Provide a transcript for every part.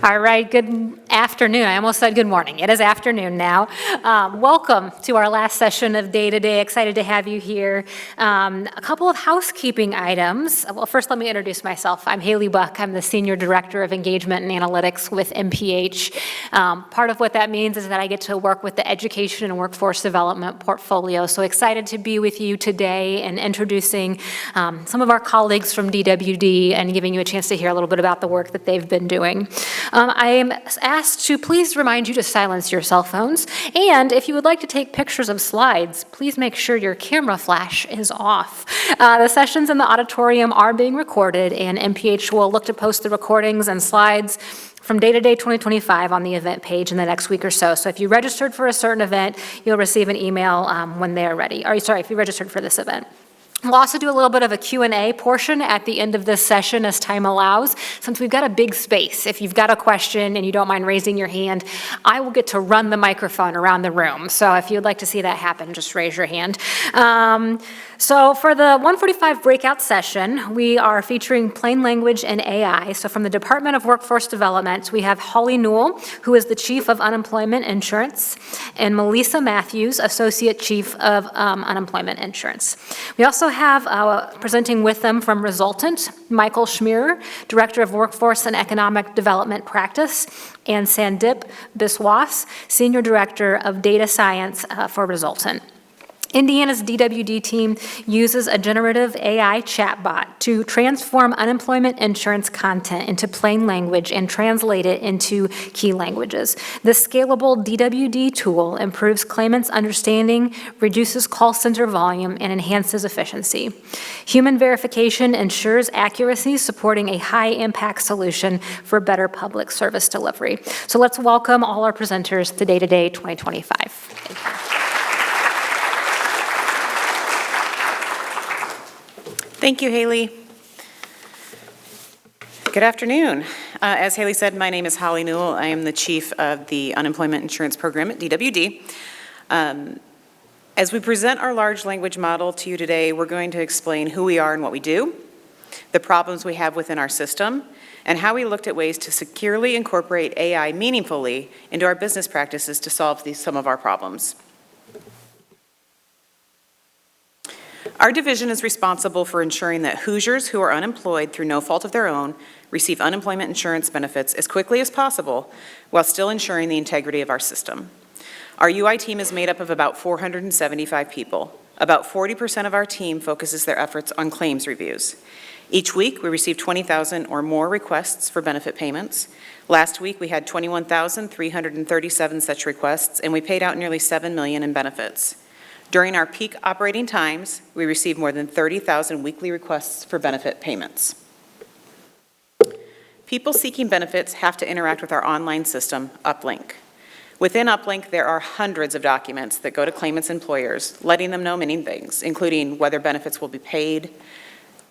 All right, good afternoon. I almost said good morning. It is afternoon now. Welcome to our last session of Day to Day. Excited to have you here. A couple of housekeeping items. Well, first let me introduce myself. I'm Haley Buck. I'm the Senior Director of Engagement and Analytics with MPH. Part of what that means is that I get to work with the Education and Workforce Development portfolio. So excited to be with you today and introducing some of our colleagues from DWD and giving you a chance to hear a little bit about the work that they've been doing. I am asked to please remind you to silence your cell phones, and if you would like to take pictures of slides, please make sure your camera flash is off. The sessions in the auditorium are being recorded, and MPH will look to post the recordings and slides from Day to Day 2025 on the event page in the next week or so. So if you registered for a certain event, you'll receive an email when they're ready. If you registered for this event. We'll also do a little bit of a Q&A portion at the end of this session as time allows. Since we've got a big space, if you've got a question and you don't mind raising your hand, I will get to run the microphone around the room. So if you'd like to see that happen, just raise your hand. So for the 145 breakout session, we are featuring plain language and AI. So from the Department of Workforce Development, we have Holly Newell, who is the Chief of Unemployment Insurance, and Melissa Matthews, Associate Chief of Unemployment Insurance. We also have presenting with them from Resultant, Michael Schmierer, Director of Workforce and Economic Development Practice, and Sandip Biswas, Senior Director of Data Science for Resultant. Indiana's DWD team uses a generative AI chatbot to transform unemployment insurance content into plain language and translate it into key languages. This scalable DWD tool improves claimants' understanding, reduces call center volume, and enhances efficiency. Human verification ensures accuracy, supporting a high-impact solution for better public service delivery. So let's welcome all our presenters to Day to Day 2025. Thank you. Thank you, Haley. Good afternoon. As Haley said, my name is Holly Newell. I am the Chief of the Unemployment Insurance Program at DWD. As we present our large language model to you today, we're going to explain who we are and what we do, the problems we have within our system, and how we looked at ways to securely incorporate AI meaningfully into our business practices to solve some of our problems. Our division is responsible for ensuring that Hoosiers who are unemployed through no fault of their own receive unemployment insurance benefits as quickly as possible while still ensuring the integrity of our system. Our UI team is made up of about 475 people. About 40% of our team focuses their efforts on claims reviews. Each week, we receive 20,000 or more requests for benefit payments. Last week, we had 21,337 such requests, and we paid out nearly $7 million in benefits. During our peak operating times, we received more than 30,000 weekly requests for benefit payments. People seeking benefits have to interact with our online system, Uplink. Within Uplink, there are hundreds of documents that go to claimants' employers, letting them know many things, including whether benefits will be paid,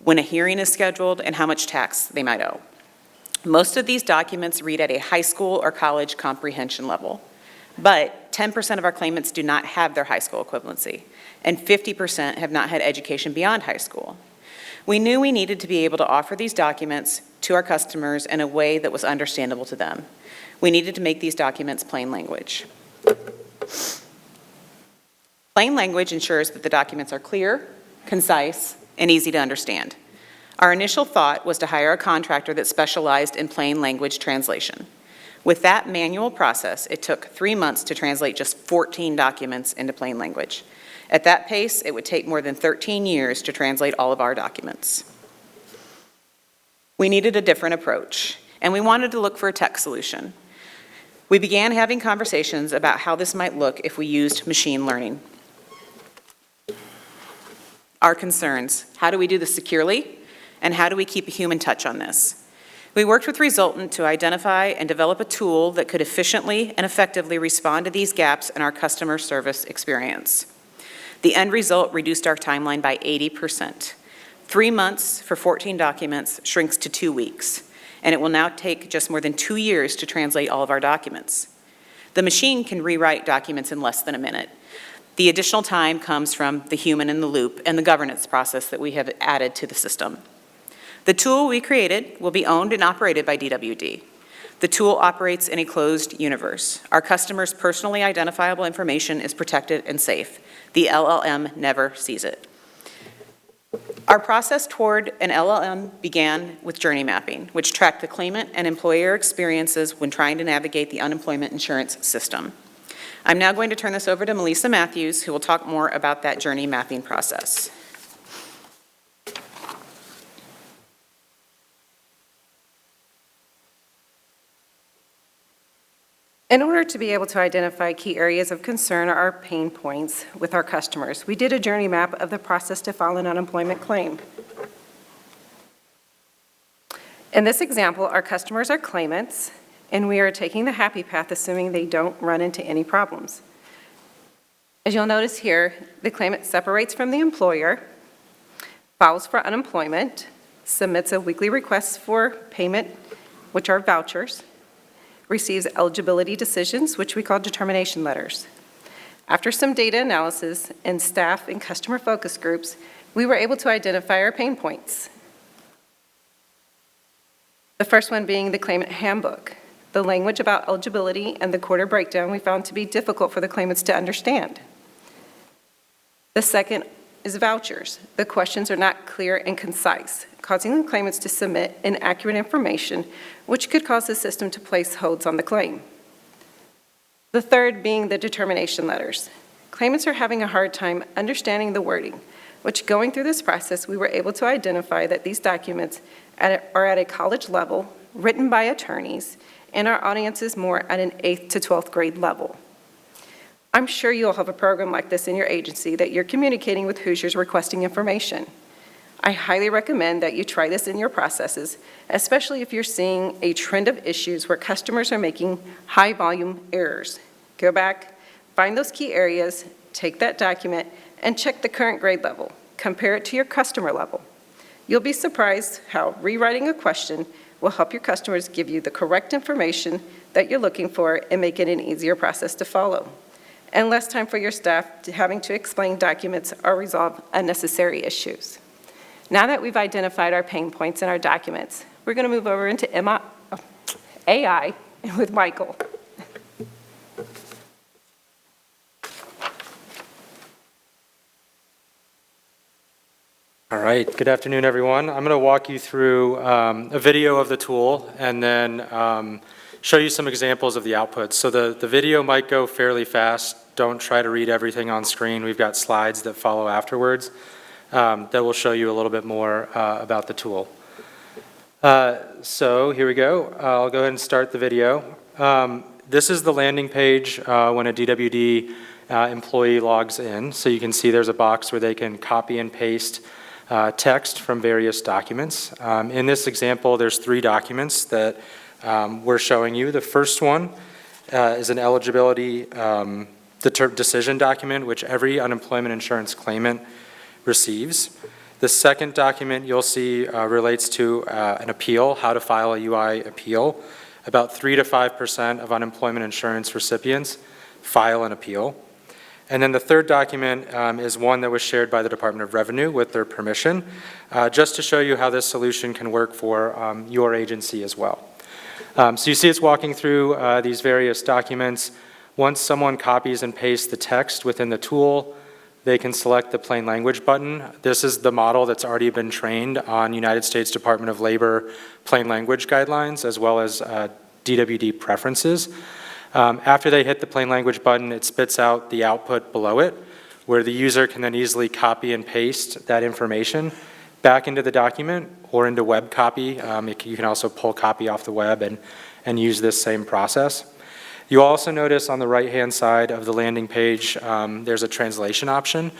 when a hearing is scheduled, and how much tax they might owe. Most of these documents read at a high school or college comprehension level. But 10% of our claimants do not have their high school equivalency, and 50% have not had education beyond high school. We knew we needed to be able to offer these documents to our customers in a way that was understandable to them. We needed to make these documents plain language. Plain language ensures that the documents are clear, concise, and easy to understand. Our initial thought was to hire a contractor that specialized in plain language translation. With that manual process, it took 3 months to translate just 14 documents into plain language. At that pace, it would take more than 13 years to translate all of our documents. We needed a different approach, and we wanted to look for a tech solution. We began having conversations about how this might look if we used machine learning. Our concerns: how do we do this securely, and how do we keep a human touch on this? We worked with Resultant to identify and develop a tool that could efficiently and effectively respond to these gaps in our customer service experience. The end result reduced our timeline by 80%. 3 months for 14 documents shrinks to 2 weeks, and it will now take just more than 2 years to translate all of our documents. The machine can rewrite documents in less than a minute. The additional time comes from the human in the loop and the governance process that we have added to the system. The tool we created will be owned and operated by DWD. The tool operates in a closed universe. Our customers' personally identifiable information is protected and safe. The LLM never sees it. Our process toward an LLM began with journey mapping, which tracked the claimant and employer experiences when trying to navigate the unemployment insurance system. I'm now going to turn this over to Melissa Matthews, who will talk more about that journey mapping process. In order to be able to identify key areas of concern or our pain points with our customers, we did a journey map of the process to file an unemployment claim. In this example, our customers are claimants, and we are taking the happy path, assuming they don't run into any problems. As you'll notice here, the claimant separates from the employer, files for unemployment, submits a weekly request for payment, which are vouchers, receives eligibility decisions, which we call determination letters. After some data analysis and staff and customer focus groups, we were able to identify our pain points. The first one being the claimant handbook. The language about eligibility and the quarter breakdown we found to be difficult for the claimants to understand. The second is vouchers. The questions are not clear and concise, causing the claimants to submit inaccurate information, which could cause the system to place holds on the claim. The third being the determination letters. Claimants are having a hard time understanding the wording, which going through this process, we were able to identify that these documents are at a college level, written by attorneys, and our audience is more at an 8th to 12th grade level. I'm sure you'll have a program like this in your agency that you're communicating with Hoosiers requesting information. I highly recommend that you try this in your processes, especially if you're seeing a trend of issues where customers are making high volume errors. Go back, find those key areas, take that document, and check the current grade level. Compare it to your customer level. You'll be surprised how rewriting a question will help your customers give you the correct information that you're looking for and make it an easier process to follow. And less time for your staff having to explain documents or resolve unnecessary issues. Now that we've identified our pain points in our documents, we're going to move over into AI with Michael. All right, good afternoon, everyone. I'm going to walk you through a video of the tool and then show you some examples of the outputs. So the video might go fairly fast. Don't try to read everything on screen. We've got slides that follow afterwards that will show you a little bit more about the tool. So here we go. I'll go ahead and start the video. This is the landing page when a DWD employee logs in. So you can see there's a box where they can copy and paste text from various documents. In this example, there's 3 documents that we're showing you. The first one is an eligibility decision document, which every unemployment insurance claimant receives. The second document you'll see relates to an appeal, how to file a UI appeal. About 3 to 5% of unemployment insurance recipients file an appeal. And then the third document is one that was shared by the Department of Revenue with their permission, just to show you how this solution can work for your agency as well. So you see it's walking through these various documents. Once someone copies and pastes the text within the tool, they can select the plain language button. This is the model that's already been trained on United States Department of Labor plain language guidelines, as well as DWD preferences. After they hit the plain language button, it spits out the output below it, where the user can then easily copy and paste that information back into the document or into web copy. You can also pull copy off the web and use this same process. You'll also notice on the right-hand side of the landing page, there's a translation option.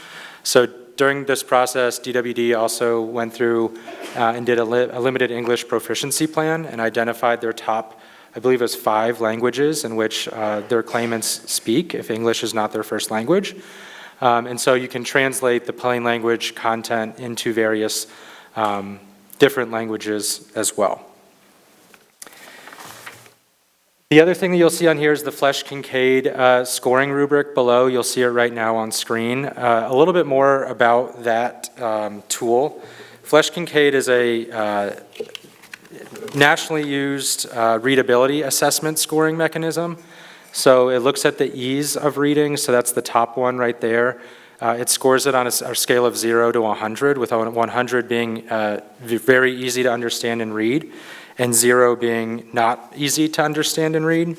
So during this process, DWD also went through and did a limited English proficiency plan and identified their top, I believe it was 5 languages in which their claimants speak, if English is not their first language. And so you can translate the plain language content into various different languages as well. The other thing that you'll see on here is the Flesch-Kincaid scoring rubric below. You'll see it right now on screen. A little bit more about that tool. Flesch-Kincaid is a nationally used readability assessment scoring mechanism. So it looks at the ease of reading, so that's the top one right there. It scores it on a scale of 0 to 100, with 100 being very easy to understand and read, and 0 being not easy to understand and read.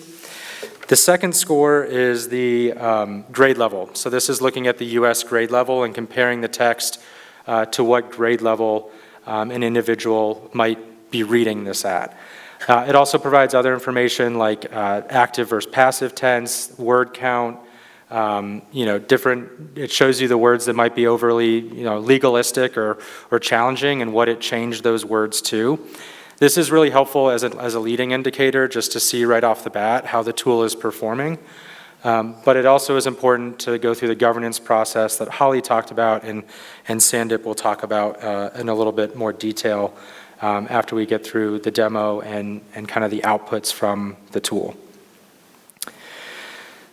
The second score is the grade level. So this is looking at the US grade level and comparing the text to what grade level an individual might be reading this at. It also provides other information like active versus passive tense, word count, it shows you the words that might be overly, legalistic or challenging and what it changed those words to. This is really helpful as a leading indicator just to see right off the bat how the tool is performing. But it also is important to go through the governance process that Holly talked about and Sandip will talk about in a little bit more detail after we get through the demo and kind of the outputs from the tool.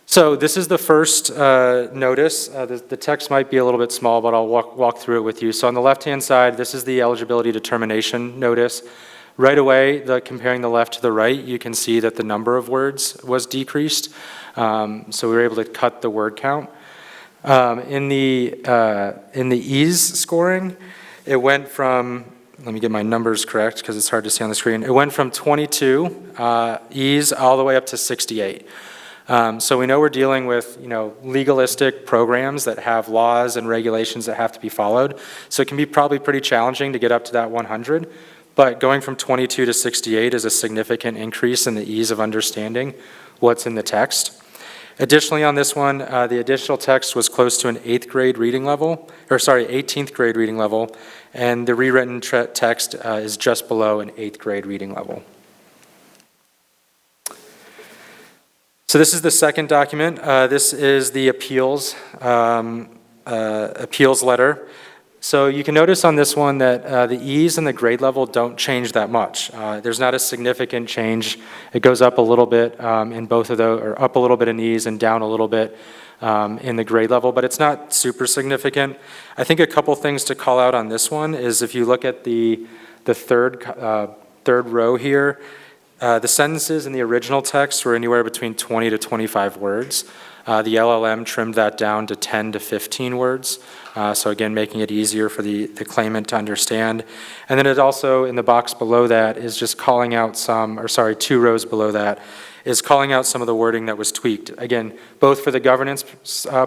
So this is the first notice. The text might be a little bit small, but I'll walk through it with you. So on the left-hand side, this is the eligibility determination notice. Right away, comparing the left to the right, you can see that the number of words was decreased. So we were able to cut the word count. In the ease scoring, it went from, let me get my numbers correct because it's hard to see on the screen. It went from 22 ease all the way up to 68. So we know we're dealing with, legalistic programs that have laws and regulations that have to be followed. So it can be probably pretty challenging to get up to that 100. But going from 22 to 68 is a significant increase in the ease of understanding what's in the text. Additionally, on this one, the additional text was close to an 18th grade reading level, and the rewritten text is just below an 8th grade reading level. So this is the second document. This is the appeals letter. So you can notice on this one that the ease and the grade level don't change that much. There's not a significant change. It goes up a little bit in both of those, or up a little bit in ease and down a little bit in the grade level, but it's not super significant. I think a couple things to call out on this one is if you look at the third row here, the sentences in the original text were anywhere between 20 to 25 words. The LLM trimmed that down to 10 to 15 words. So again, making it easier for the claimant to understand. And then it also, in the box below that, is just calling out 2 rows below that, is calling out some of the wording that was tweaked. Again, both for the governance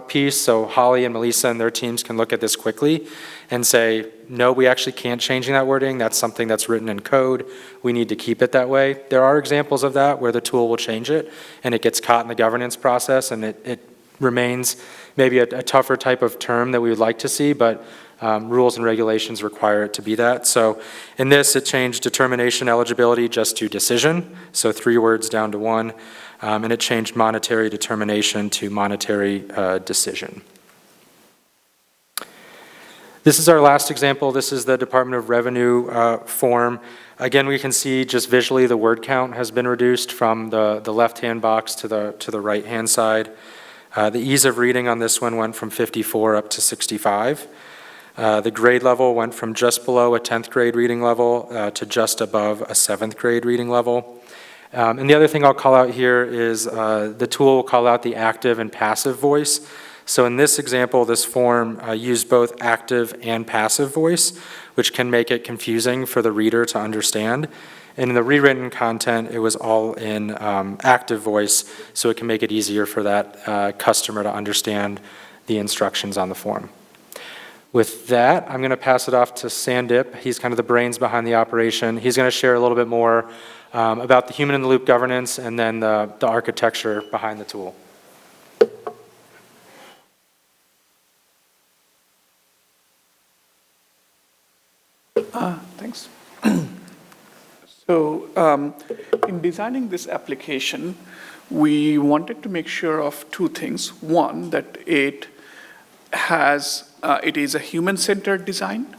piece, so Holly and Melissa and their teams can look at this quickly and say, no, we actually can't change that wording. That's something that's written in code. We need to keep it that way. There are examples of that where the tool will change it and it gets caught in the governance process and it remains maybe a tougher type of term that we would like to see, but rules and regulations require it to be that. So in this, it changed determination eligibility just to decision, so 3 words down to 1, and it changed monetary determination to monetary decision. This is our last example. This is the Department of Revenue form. Again, we can see just visually the word count has been reduced from the left-hand box to the right-hand side. The ease of reading on this one went from 54 up to 65. The grade level went from just below a 10th grade reading level to just above a 7th grade reading level. And the other thing I'll call out here is the tool will call out the active and passive voice. So in this example, this form used both active and passive voice, which can make it confusing for the reader to understand. And in the rewritten content, it was all in active voice, so it can make it easier for that customer to understand the instructions on the form. With that, I'm going to pass it off to Sandip. He's kind of the brains behind the operation. He's going to share a little bit more about the human-in-the-loop governance and then the architecture behind the tool. Thanks. So in designing this application, we wanted to make sure of 2 things. One, that it is a human-centered design,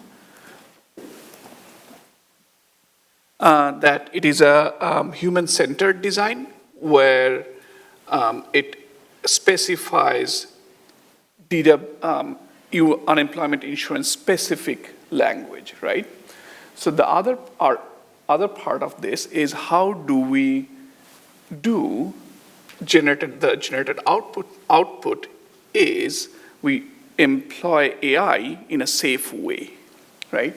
that it is a human-centered design where it specifies unemployment insurance specific language, right? So the other other part of this is how do we do the generated output is we employ AI in a safe way, right?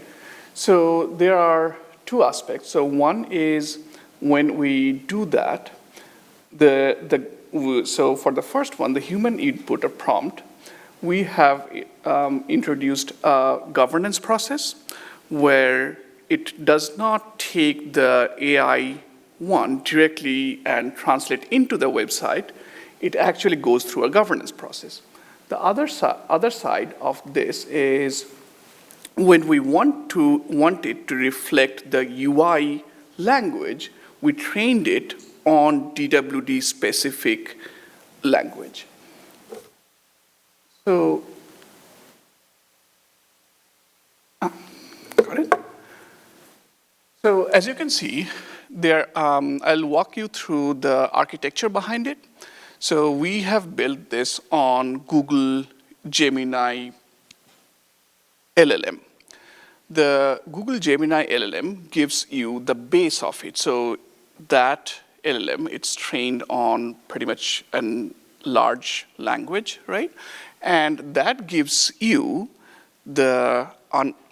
So there are two aspects. So one is when we do that, so for the first one, the human input or prompt, we have introduced a governance process where it does not take the AI one directly and translate into the website. It actually goes through a governance process. The other side of this is when we want it to reflect the UI language, we trained it on DWD specific language. So, got it? So as you can see, I'll walk you through the architecture behind it. So we have built this on Google Gemini LLM. The Google Gemini LLM gives you the base of it. So that LLM, it's trained on pretty much a large language, right? And that gives you the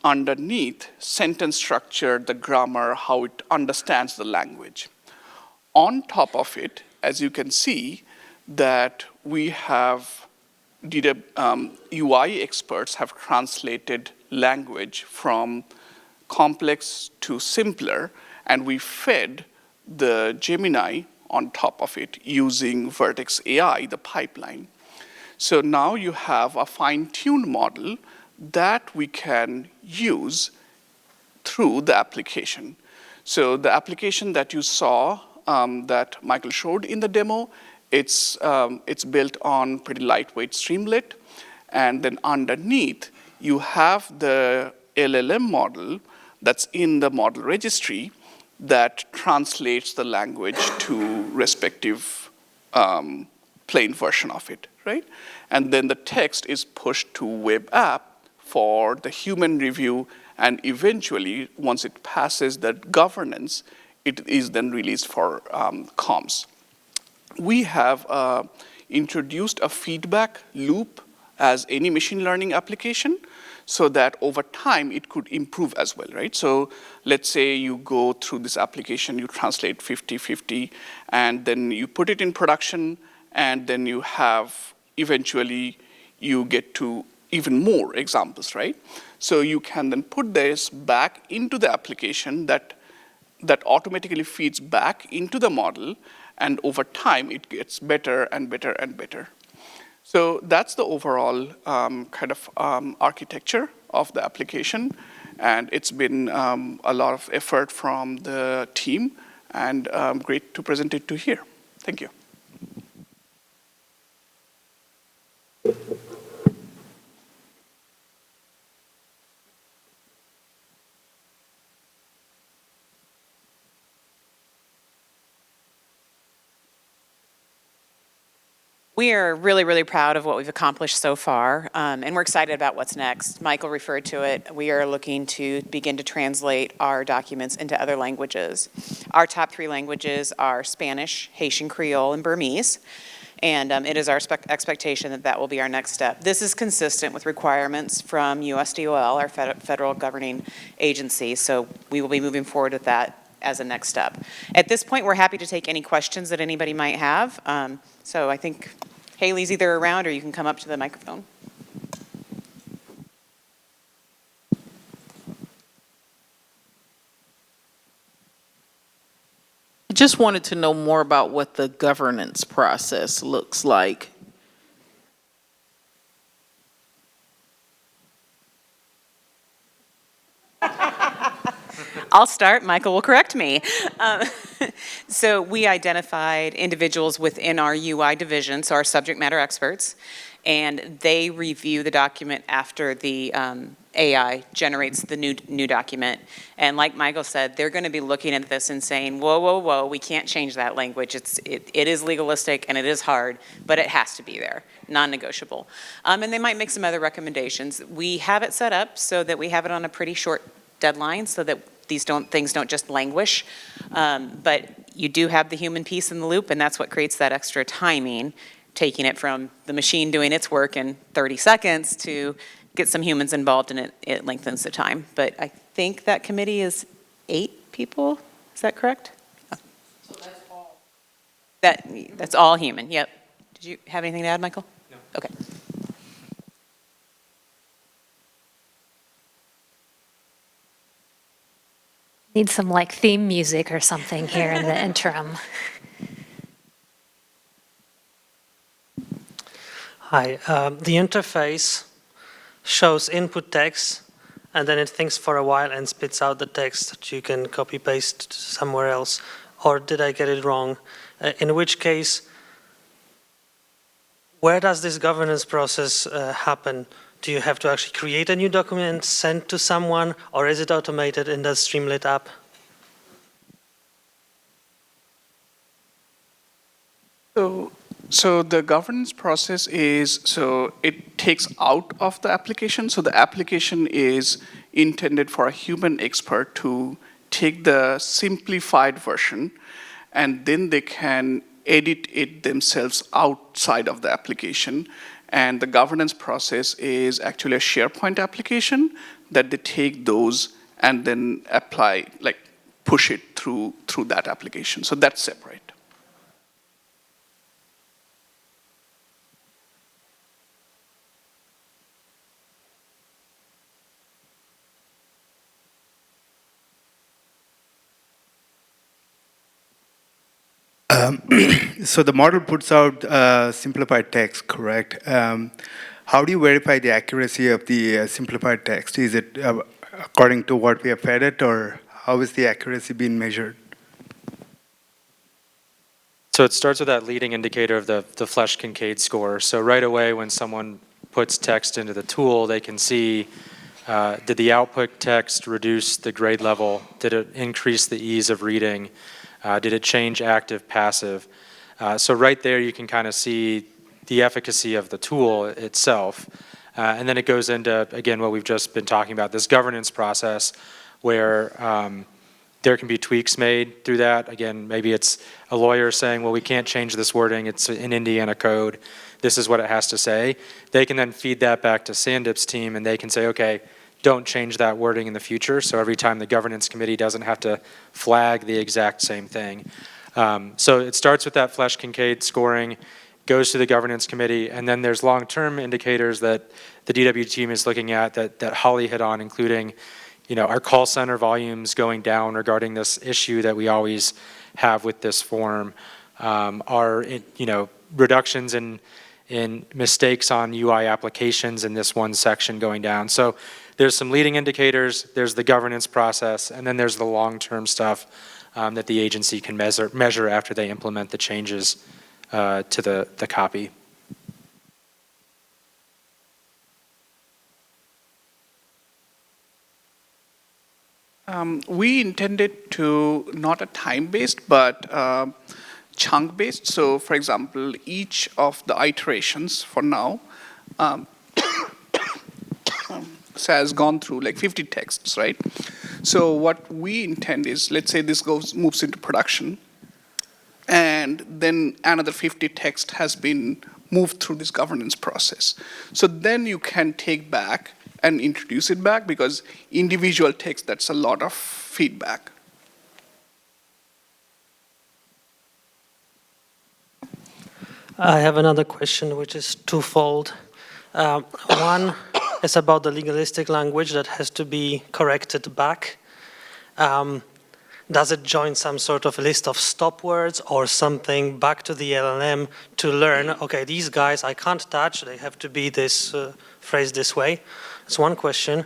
underneath sentence structure, the grammar, how it understands the language. On top of it, as you can see, that we have UI experts have translated language from complex to simpler, and we fed the Gemini on top of it using Vertex AI, the pipeline. So now you have a fine-tuned model that we can use through the application. So the application that you saw that Michael showed in the demo, it's built on pretty lightweight Streamlit. And then underneath, you have the LLM model that's in the model registry that translates the language to respective plain version of it, right? And then the text is pushed to web app for the human review, and eventually, once it passes that governance, it is then released for comms. We have introduced a feedback loop as any machine learning application so that over time it could improve as well, right? So let's say you go through this application, you translate 50-50, and then you put it in production, and then you have, eventually, you get to even more examples, right? So you can then put this back into the application that automatically feeds back into the model, and over time it gets better and better and better. So that's the overall kind of architecture of the application, and it's been a lot of effort from the team, and great to present it to here. Thank you. We are really, really proud of what we've accomplished so far, and we're excited about what's next. Michael referred to it. We are looking to begin to translate our documents into other languages. Our top 3 languages are Spanish, Haitian Creole, and Burmese, and it is our expectation that that will be our next step. This is consistent with requirements from USDOL, our federal governing agency, so we will be moving forward with that as a next step. At this point, we're happy to take any questions that anybody might have. So I think Haley's either around or you can come up to the microphone. I just wanted to know more about what the governance process looks like. I'll start, Michael will correct me. So we identified individuals within our UI division, so our subject matter experts, and they review the document after the AI generates the new document. And like Michael said, they're going to be looking at this and saying, whoa, whoa, whoa, we can't change that language. It is legalistic and it is hard, but it has to be there, non-negotiable. And they might make some other recommendations. We have it set up so that we have it on a pretty short deadline so that things don't just languish. But you do have the human piece in the loop, and that's what creates that extra timing, taking it from the machine doing its work in 30 seconds to get some humans involved, and it lengthens the time. But I think that committee is 8 people, is that correct? So that's all? That's all human, yep. Did you have anything to add, Michael? No. Okay. Need some like theme music or something here in the interim. Hi, the interface shows input text, and then it thinks for a while and spits out the text that you can copy paste somewhere else. Or did I get it wrong? In which case, where does this governance process happen? Do you have to actually create a new document, send to someone, or is it automated in the Streamlit app? So the governance process is, so it takes out of the application. So the application is intended for a human expert to take the simplified version, and then they can edit it themselves outside of the application. And the governance process is actually a SharePoint application that they take those and then apply, like push it through that application. So that's separate. So the model puts out simplified text, correct? How do you verify the accuracy of the simplified text? Is it according to what we have fed it, or how is the accuracy being measured? So it starts with that leading indicator of the Flesch-Kincaid score. So right away when someone puts text into the tool, they can see, did the output text reduce the grade level? Did it increase the ease of reading? Did it change active, passive? So right there you can kind of see the efficacy of the tool itself. And then it goes into, again, what we've just been talking about, this governance process where there can be tweaks made through that. Again, maybe it's a lawyer saying, well, we can't change this wording. It's in Indiana code. This is what it has to say. They can then feed that back to Sandip's team, and they can say, okay, don't change that wording in the future. So every time the governance committee doesn't have to flag the exact same thing. So it starts with that Flesch-Kincaid scoring, goes to the governance committee, and then there's long-term indicators that the DW team is looking at that Holly hit on, including, our call center volumes going down regarding this issue that we always have with this form, our reductions in mistakes on UI applications in this one section going down. So there's some leading indicators, there's the governance process, and then there's the long-term stuff that the agency can measure after they implement the changes to the copy. We intended to not a time-based, but chunk-based. So for example, each of the iterations for now has gone through like 50 texts, right? So what we intend is, let's say this moves into production, and then another 50 text has been moved through this governance process. So then you can take back and introduce it back, because individual text, that's a lot of feedback. I have another question, which is twofold. One is about the legalistic language that has to be corrected back. Does it join some sort of list of stop words or something back to the LLM to learn, okay, these guys I can't touch, they have to be this phrased this way? That's one question.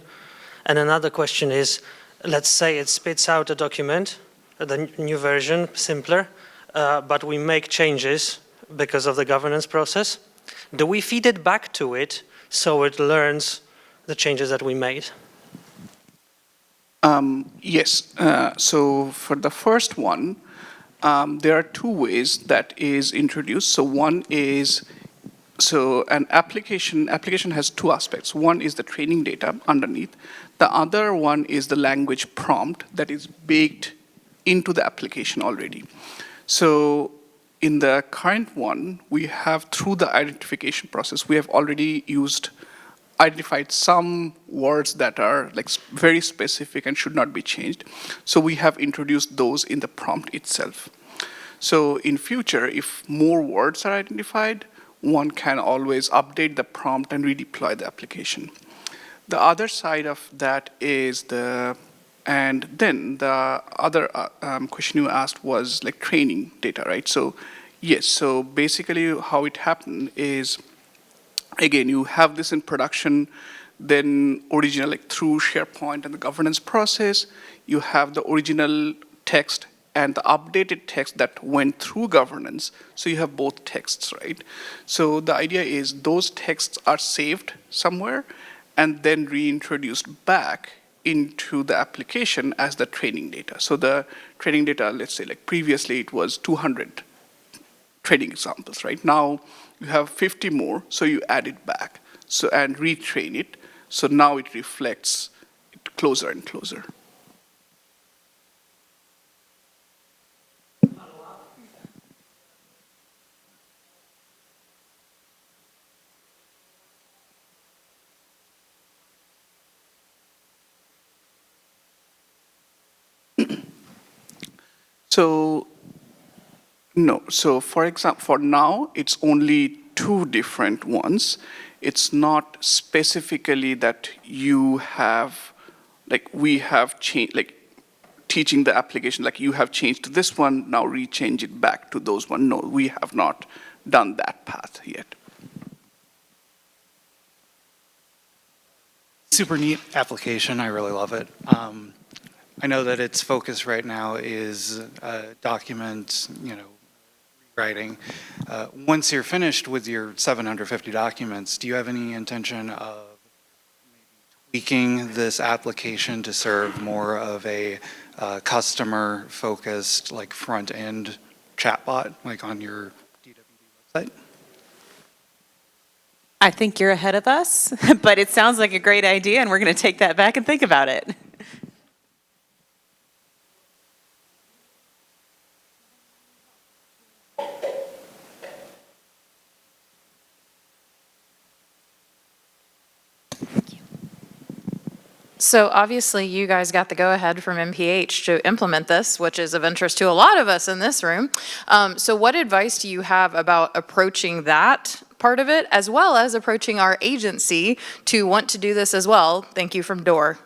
And another question is, let's say it spits out a document, the new version, simpler, but we make changes because of the governance process. Do we feed it back to it so it learns the changes that we made? Yes. So for the first one, there are two ways that is introduced. So one is, so an application has two aspects. One is the training data underneath. The other one is the language prompt that is baked into the application already. So in the current one, we have, through the identification process, we have already identified some words that are like very specific and should not be changed. So we have introduced those in the prompt itself. So in future, if more words are identified, one can always update the prompt and redeploy the application. The other side of that is and then the other question you asked was like training data, right? So yes, so basically how it happened is, again, you have this in production, then original, like through SharePoint and the governance process, you have the original text and the updated text that went through governance. So you have both texts, right? So the idea is those texts are saved somewhere and then reintroduced back into the application as the training data. So the training data, let's say like previously it was 200 training examples, right? Now you have 50 more, so you add it back and retrain it. So now it reflects it closer and closer. So, no, so for example, for now, it's only 2 different ones. It's not specifically that you have, like we have changed, like teaching the application, like you have changed to this one, now rechange it back to those one. No, we have not done that path yet. Super neat application. I really love it. I know that its focus right now is document, writing. Once you're finished with your 750 documents, do you have any intention of maybe tweaking this application to serve more of a customer-focused, like front-end chatbot, like on your DWD website? I think you're ahead of us, but it sounds like a great idea, and we're going to take that back and think about it. So obviously you guys got the go-ahead from MPH to implement this, which is of interest to a lot of us in this room. So what advice do you have about approaching that part of it, as well as approaching our agency to want to do this as well? Thank you from Dor.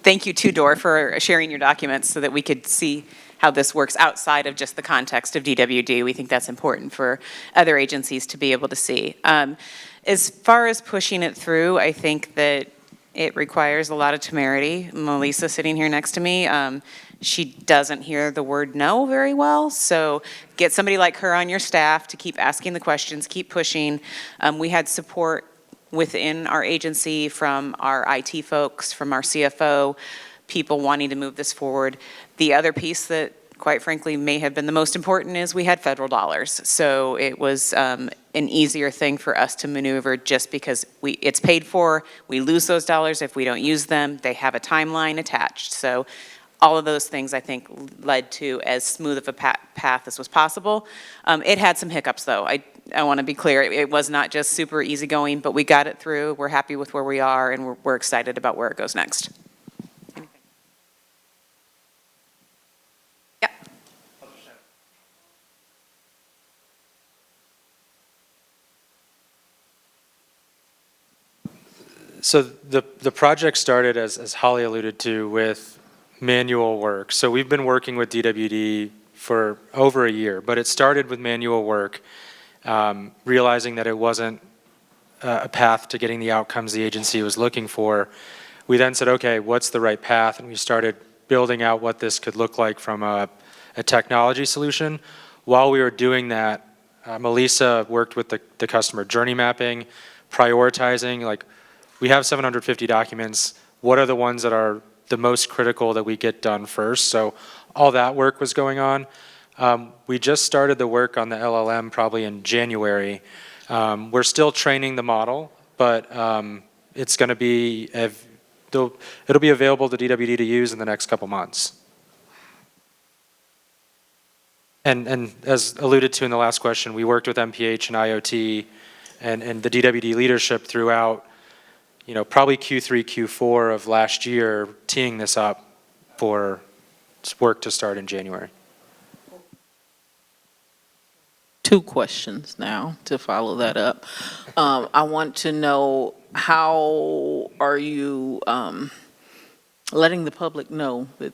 Thank you to Dor for sharing your documents so that we could see how this works outside of just the context of DWD. We think that's important for other agencies to be able to see. As far as pushing it through, I think that it requires a lot of temerity. Melissa sitting here next to me, she doesn't hear the word no very well, so get somebody like her on your staff to keep asking the questions, keep pushing. We had support within our agency from our IT folks, from our CFO, people wanting to move this forward. The other piece that, quite frankly, may have been the most important is we had federal dollars. So it was an easier thing for us to maneuver just because it's paid for. We lose those dollars if we don't use them. They have a timeline attached. So all of those things, I think, led to as smooth of a path as was possible. It had some hiccups, though. I want to be clear. It was not just super easygoing, but we got it through. We're happy with where we are, and we're excited about where it goes next. So the project started, as Holly alluded to, with manual work. So we've been working with DWD for over a year, but it started with manual work, realizing that it wasn't a path to getting the outcomes the agency was looking for. We then said, okay, what's the right path? And we started building out what this could look like from a technology solution. While we were doing that, Melissa worked with the customer journey mapping, prioritizing, like, we have 750 documents. What are the ones that are the most critical that we get done first? So all that work was going on. We just started the work on the LLM probably in January. We're still training the model, but it's going to be, it'll be available to DWD to use in the next couple months. And as alluded to in the last question, we worked with MPH and IoT and the DWD leadership throughout, probably Q3, Q4 of last year, teeing this up for work to start in January. 2 questions now to follow that up. I want to know, how are you letting the public know that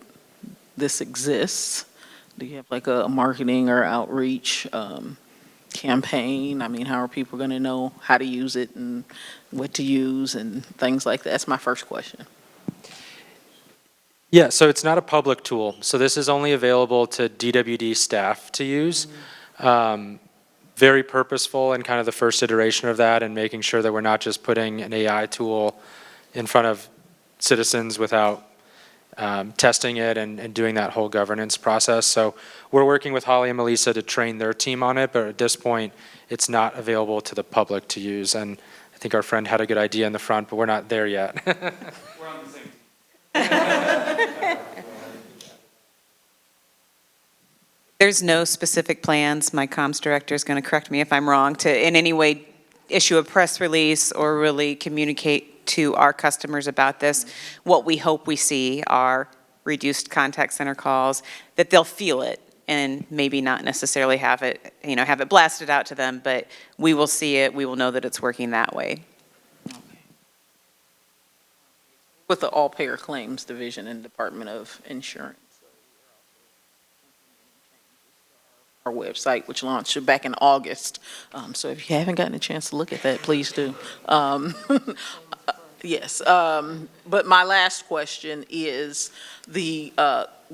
this exists? Do you have like a marketing or outreach campaign? I mean, how are people going to know how to use it and what to use and things like that? That's my first question. Yeah, so it's not a public tool. So this is only available to DWD staff to use. Very purposeful and kind of the first iteration of that, and making sure that we're not just putting an AI tool in front of citizens without testing it and doing that whole governance process. So we're working with Holly and Melissa to train their team on it, but at this point, it's not available to the public to use. And I think our friend had a good idea in the front, but we're not there yet. We're on the same team. There's no specific plans, my comms director is going to correct me if I'm wrong, to in any way issue a press release or really communicate to our customers about this. What we hope we see are reduced contact center calls, that they'll feel it and maybe not necessarily have it, have it blasted out to them, but we will see it, we will know that it's working that way. With the All-Payer Claims Division and Department of Insurance. Our website, which launched back in August. So if you haven't gotten a chance to look at that, please do. Yes, but my last question is the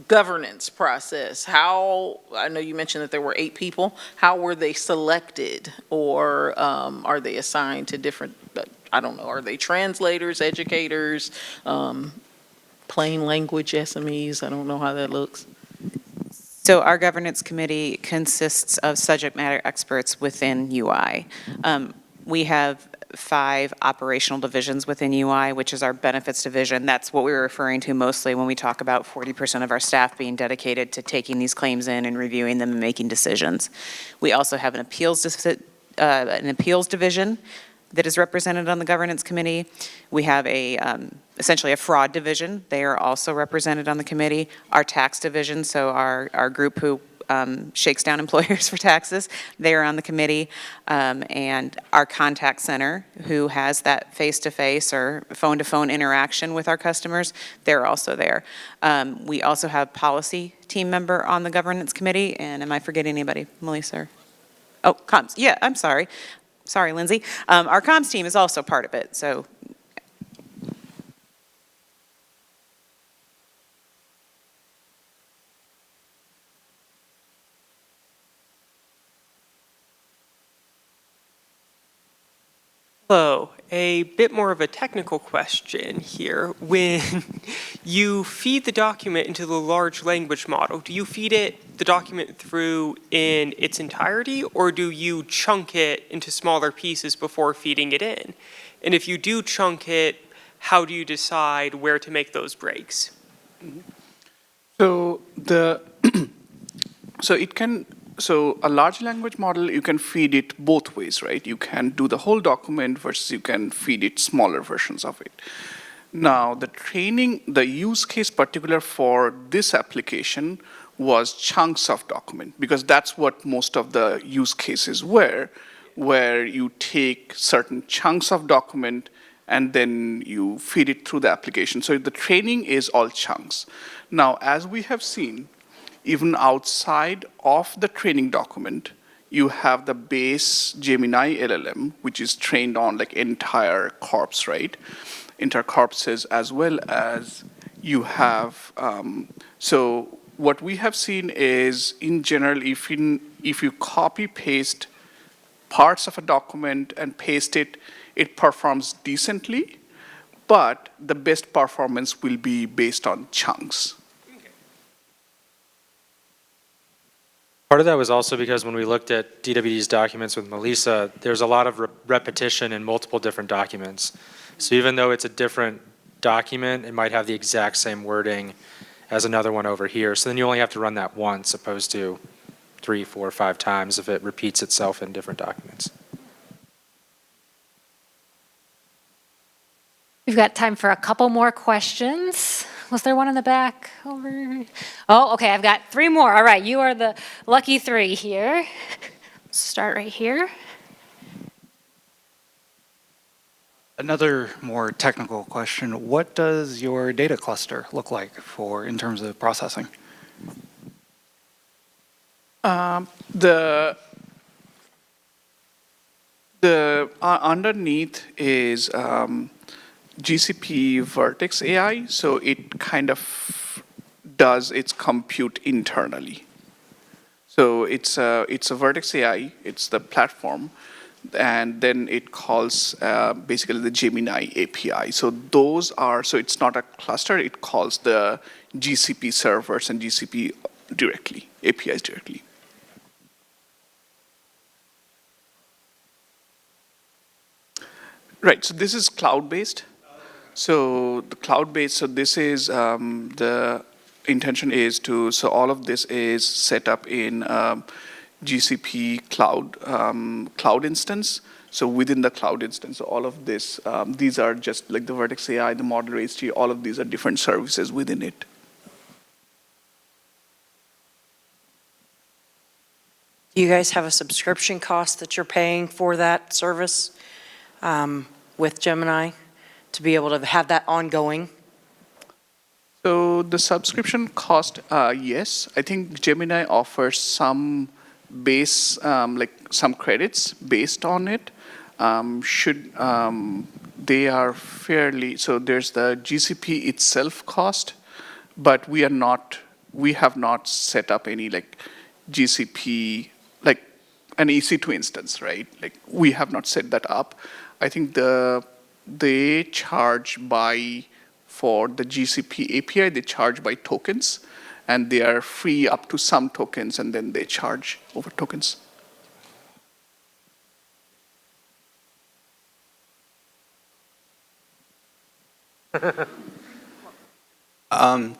governance process. I know you mentioned that there were 8 people. How were they selected, or are they assigned to different, I don't know, are they translators, educators, plain language SMEs? I don't know how that looks. So our governance committee consists of subject matter experts within UI. We have 5 operational divisions within UI, which is our benefits division. That's what we were referring to mostly when we talk about 40% of our staff being dedicated to taking these claims in and reviewing them and making decisions. We also have an appeals division that is represented on the governance committee. We have essentially a fraud division. They are also represented on the committee. Our tax division, so our group who shakes down employers for taxes, they are on the committee. And our contact center, who has that face-to-face or phone-to-phone interaction with our customers, they're also there. We also have policy team member on the governance committee. And am I forgetting anybody, Melissa? Oh, comms. Yeah, I'm sorry. Sorry, Lindsay. Our comms team is also part of it, so. Hello, a bit more of a technical question here. When you feed the document into the large language model, do you feed it the document through in its entirety, or do you chunk it into smaller pieces before feeding it in? And if you do chunk it, how do you decide where to make those breaks? So so a large language model, you can feed it both ways, right? You can do the whole document versus you can feed it smaller versions of it. Now, the use case particular for this application was chunks of document, because that's what most of the use cases were, where you take certain chunks of document and then you feed it through the application. So the training is all chunks. Now, as we have seen, even outside of the training document, you have the base Gemini LLM, which is trained on like entire corpus, right? Entire corpuses, as well as you have, so what we have seen is, in general, if you copy paste parts of a document and paste it, it performs decently, but the best performance will be based on chunks. Part of that was also because when we looked at DWD's documents with Melissa, there's a lot of repetition in multiple different documents. So even though it's a different document, it might have the exact same wording as another one over here. So then you only have to run that once opposed to 3, 4, 5 times if it repeats itself in different documents. We've got time for a couple more questions. Was there one in the back over? Oh, okay, I've got 3 more. All right, you are the lucky 3 here. Start right here. Another more technical question, what does your data cluster look like in terms of processing? The underneath is GCP Vertex AI, so it kind of does its compute internally. So it's a Vertex AI, it's the platform, and then it calls basically the Gemini API. So so it's not a cluster, it calls the GCP servers and GCP directly, APIs directly. Right, so this is cloud-based. So the cloud-based, so this is the intention is so all of this is set up in GCP cloud instance. So within the cloud instance, so all of this, these are just like the Vertex AI, the Model HT, all of these are different services within it. Do you guys have a subscription cost that you're paying for that service with Gemini to be able to have that ongoing? So the subscription cost, yes. I think Gemini offers some base, like some credits based on it. They are fairly, so there's the GCP itself cost, but we have not set up any like GCP, like an EC2 instance, right? Like we have not set that up. I think they charge for the GCP API, they charge by tokens, and they are free up to some tokens, and then they charge over tokens.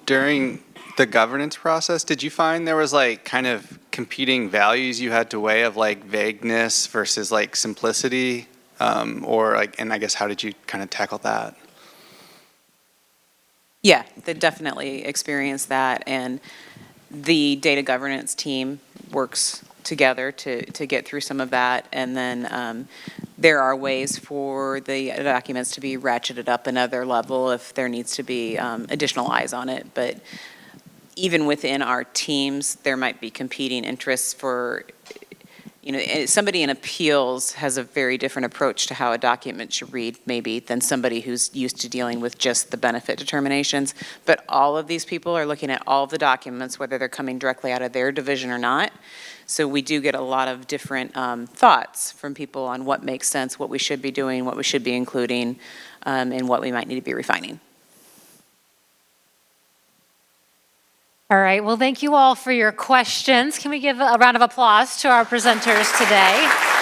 During the governance process, did you find there was like kind of competing values you had to weigh of like vagueness versus like simplicity? Or like, and I guess how did you kind of tackle that? Yeah, they definitely experienced that, and the data governance team works together to get through some of that, and then there are ways for the documents to be ratcheted up another level if there needs to be additional eyes on it. But even within our teams, there might be competing interests for, somebody in appeals has a very different approach to how a document should read, maybe, than somebody who's used to dealing with just the benefit determinations. But all of these people are looking at all of the documents, whether they're coming directly out of their division or not. So we do get a lot of different thoughts from people on what makes sense, what we should be doing, what we should be including, and what we might need to be refining. All right, well, thank you all for your questions. Can we give a round of applause to our presenters today?